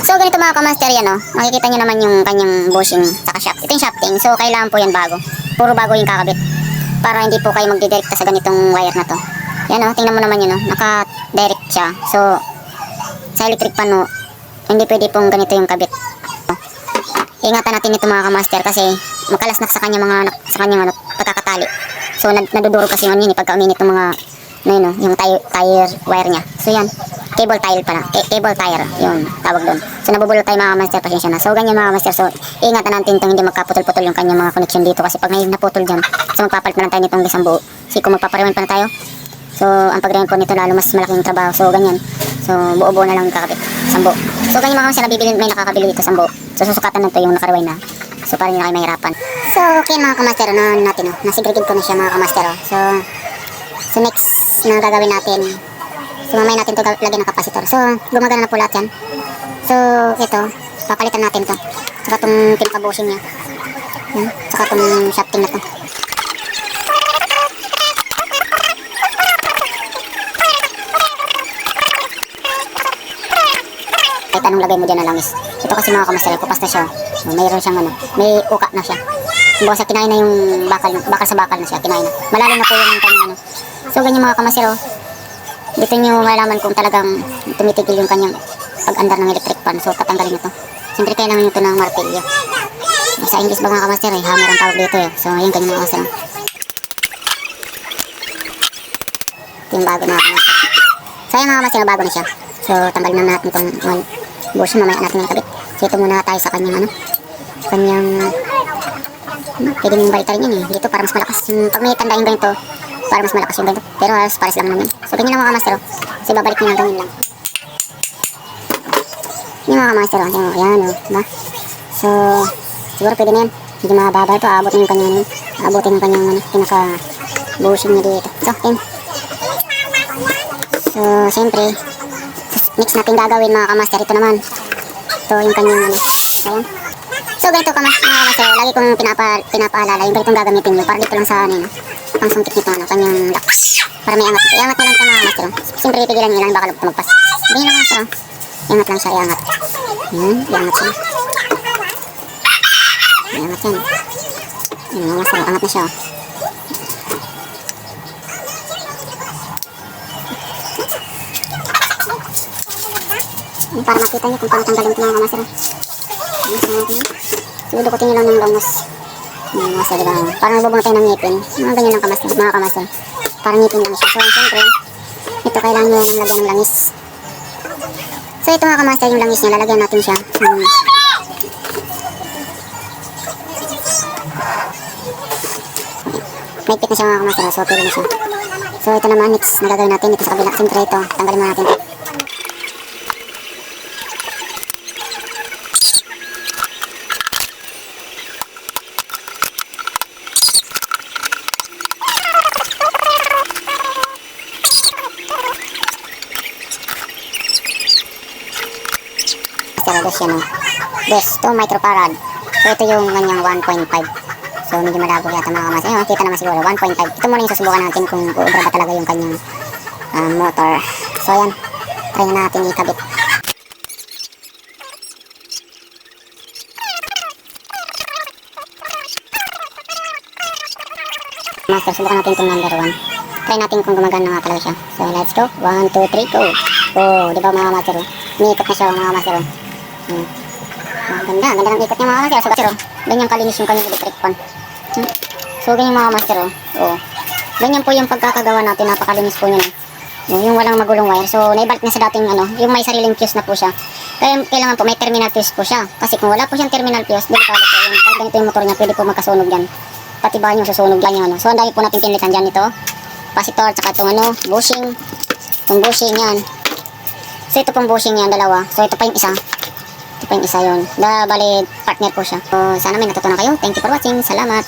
So ganito mga kamaster yan, oh. Makikita nyo naman yung kanyang bushing saka shaft. Ito yung shafting, so kailangan po yan bago. Puro bago yung kakabit. Para hindi po kayo magdidirekta sa ganitong wire na to. Yan, oh, tingnan mo naman yun, oh. Naka-direct siya. So sa electric pan, oh, hindi pwede pong ganito yung kabit. Ingatan natin ito mga kamaster kasi makalasnak sa kanyang ano, pagkakatali. So nadudurog kasi yun pagka uminit ng mga ano, yung tire wire niya. So yan, cable tire pala. Cable tire, yun tawag doon. So nabubulol tayo mga master, pasensya na. So ganyan mga master, so ingatan natin itong hindi magkaputol-putol yung kanyang mga connection dito kasi pag may naputol dyan, so magpapalit na lang tayo nitong isang buo. Kasi kung magpaparewan pa na tayo, so ang pag-rewind po nito lalo mas malaking trabaho. So ganyan, so buo-buo na lang kakabit, isang buo. So ganyan mga master, nabibili, may nakakabili dito isang buo. So susukatan na ito yung naka-rewind na. So para hindi na kayo mahirapan. So okay mga kamaster, ano natin, oh, nasigregate ko na siya mga kamaster, oh. So next na gagawin natin, so mamaya natin ito lagyan ng kapasitor. So gumagana na po lahat yan. So ito, papalitan natin ito. Saka itong pinaka-bushing niya. Yan. Saka itong shafting na ito. Kahit anong lagay mo dyan na langis. Ito kasi mga kamaster, kupas na siya. So, mayroon siyang ano, may uka na siya. Bukas sa kinain na yung bakal sa bakal na siya, kinain na. Malalim na po yung kanyang ano. So ganyan mga kamaster, oh. Dito nyo malaman kung talagang tumitigil yung kanyang pag-andar ng electric pan. So tatanggalin ito. Siyempre kailangan nyo ito ng martilyo. Sa English ba mga kamaster, eh, hammer ang tawag dito, eh. So yun ganyan mga kamaster, oh. Ito yung bago mga kamaster. So yan mga kamaster, bago na siya. So tanggalin na natin itong bushing, mamaya natin yung kabit. So ito muna tayo sa kanyang ano, pwede nyo baliktad rin yun, eh. Dito para mas malakas. Pag may tanda yung ganito, para mas malakas yung ganito. Pero halos pares lang naman yun. So ganyan lang mga kamaster, oh. So babalik nyo lang ganyan lang. Yan mga kamaster, oh. Yan, oh. Diba? So siguro pwede na yan. Medyo mababa ito. Aabotin yung kanyang aabotin yung kanyang ano, pinaka bushing niya dito. So yan. So siyempre next natin gagawin mga kamaster, ito naman. Ito yung kanyang ano. So yan. So ganito mga kamaster, lagi kong pinapaalala yung ganitong gagamitin nyo para dito lang sa ano, ang sungkit nito, ano, kanyang lock. Para may angat. Iangat nyo lang ito mga kamaster. Siyempre ipigilan nyo lang, baka lug tumagpas. Ganyan lang kamaster. Iangat lang siya, iangat. Yan, iangat siya. Iangat yan. Yan mga kamaster, angat na siya. Para makita nyo kung paano tanggalin ito mga kamaster. So dudukutin nyo lang ng gamos. Mga kamaster, diba? Parang nabubunga tayo ng ngipin. Mga ganyan lang kamaster, mga kamaster. Parang ngipin lang siya. So siyempre, ito kailangan nyo ng lagyan ng langis. So ito mga kamaster, yung langis niya, lalagyan natin siya. Maipit na siya mga kamaster, so pwede na siya. So ito naman, next na gagawin natin dito sa kabila. Siyempre ito, tanggalin mo natin ito. Dos yan, oh. Dos, 2 microfarad. So ito yung kanyang 1.5. So medyo malabo yata mga kamaster. Ayun, kita naman siguro 1.5. Ito muna yung susubukan natin kung uubra ba talaga yung kanyang motor. So yan, try na natin ikabit. Master, subukan natin itong number 1. Try natin kung gumagana nga talaga siya. So let's go, 1, 2, 3, go. Oh, di ba mga master? Umiikot na siya mga master. Ganda ng ikot niya mga master. So master, ganyan kalinis yung kanyang electric pan. So ganyan mga master, oh. Ganyan po yung pagkakagawa natin, napakalinis po niya. Yung walang magulong wire. So naibalik na sa dating ano, yung may sariling fuse na po siya. Kaya kailangan po may terminal fuse po siya. Kasi kung wala po siyang terminal fuse, delikado po yun. Kahit ganito yung motor niya, pwede po magkasunog yan. Pati ba yung susunog yan yung ano. So ang dami po natin pinilitan dyan ito. Capacitor, tsaka itong ano, bushing. Itong bushing yan. So ito pong bushing yan, dalawa. So ito pa yung isa. Ito pa yung isa yun. Bali, partner po siya. So sana may natutunan kayo. Thank you for watching. Salamat.